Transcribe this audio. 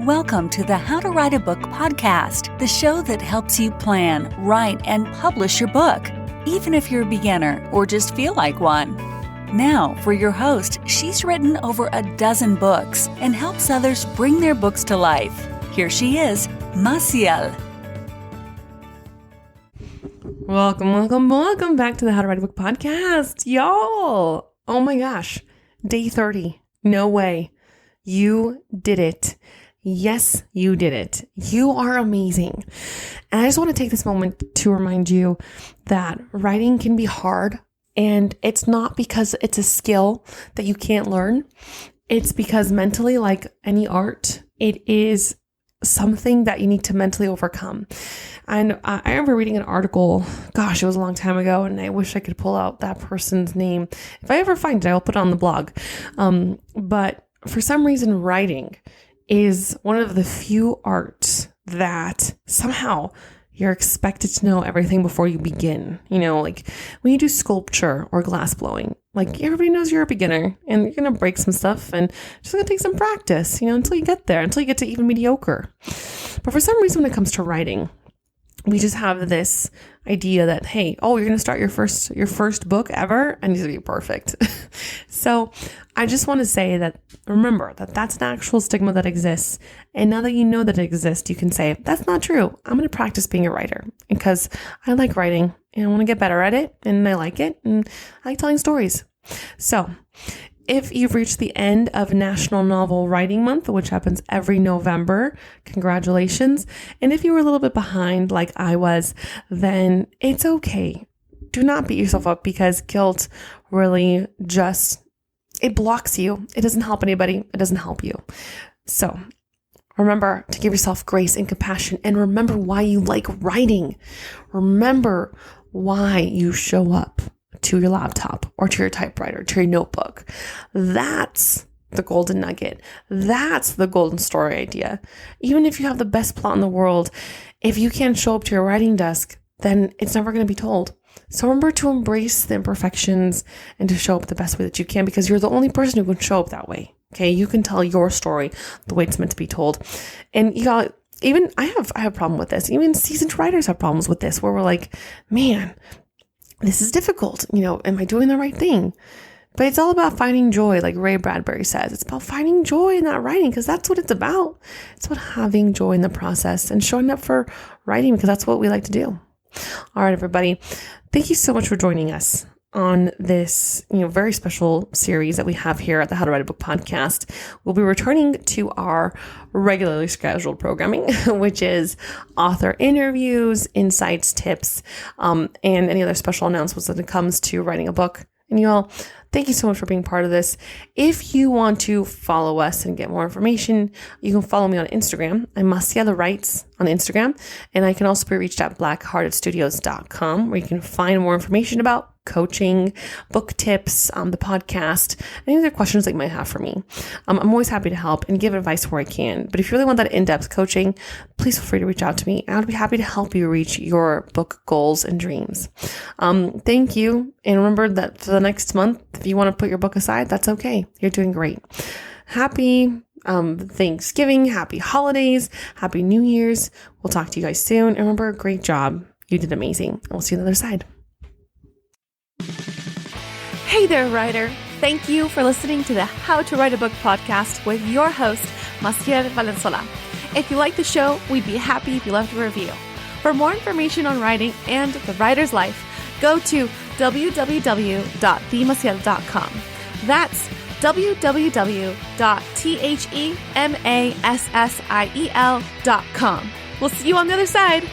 Welcome to the How to Write a Book podcast, the show that helps you plan, write, and publish your book, even if you're a beginner or just feel like one. Now, for your host, she's written over a dozen books and helps others bring their books to life. Here she is, Massiel. Welcome back to the How to Write a Book podcast, y'all. Oh my gosh, day 30. No way. You did it. Yes, you did it. You are amazing. And I just want to take this moment to remind you that writing can be hard, and it's not because it's a skill that you can't learn. It's because mentally, like any art, it is something that you need to mentally overcome. And I remember reading an article, gosh, it was a long time ago, and I wish I could pull out that person's name. If I ever find it, I'll put it on the blog. But for some reason, writing is one of the few arts that somehow you're expected to know everything before you begin. You know, like when you do sculpture or glass blowing, like everybody knows you're a beginner and you're going to break some stuff and just going to take some practice, until you get there, until you get to even mediocre. But for some reason, when it comes to writing, we just have this idea that, hey, you're going to start your first book ever and it needs to be perfect. So I just want to say that, remember that that's an actual stigma that exists. And now that you know that it exists, you can say, that's not true. I'm going to practice being a writer because I like writing and I want to get better at it and I like it and I like telling stories. So if you've reached the end of National Novel Writing Month, which happens every November, congratulations. And if you were a little bit behind like I was, then it's okay. Do not beat yourself up because guilt really it blocks you. It doesn't help anybody. It doesn't help you. So remember to give yourself grace and compassion, and remember why you like writing. Remember why you show up to your laptop or to your typewriter, to your notebook. That's the golden nugget. That's the golden story idea. Even if you have the best plot in the world, if you can't show up to your writing desk, then it's never going to be told. So remember to embrace the imperfections and to show up the best way that you can, because you're the only person who can show up that way. Okay, you can tell your story the way it's meant to be told. And I have a problem with this. Even seasoned writers have problems with this, where we're like, man, this is difficult. Am I doing the right thing? But it's all about finding joy, like Ray Bradbury says. It's about finding joy in that writing, because that's what it's about. It's about having joy in the process and showing up for writing, because that's what we like to do. All right, everybody. Thank you so much for joining us on this, very special series that we have here at the How to Write a Book podcast. We'll be returning to our regularly scheduled programming, which is author interviews, insights, tips, and any other special announcements when it comes to writing a book. And you all, thank you so much for being part of this. If you want to follow us and get more information, you can follow me on Instagram. I'm Massiel Writes on Instagram. And I can also be reached at blackheartedstudios.com, where you can find more information about coaching, book tips, the podcast, any other questions that you might have for me. I'm always happy to help and give advice where I can. But if you really want that in-depth coaching, please feel free to reach out to me. I'll be happy to help you reach your book goals and dreams. Thank you. And remember that for the next month, if you want to put your book aside, that's okay. You're doing great. Happy Thanksgiving, happy holidays, happy New Year's. We'll talk to you guys soon. And remember, great job. You did amazing. We'll see you on the other side. Hey there, writer. Thank you for listening to the How to Write a Book podcast with your host, Massiel Valenzuela. If you like the show, we'd be happy if you left a review. For more information on writing and the writer's life, go to www.themassiel.com. That's www.themassiel.com. We'll see you on the other side.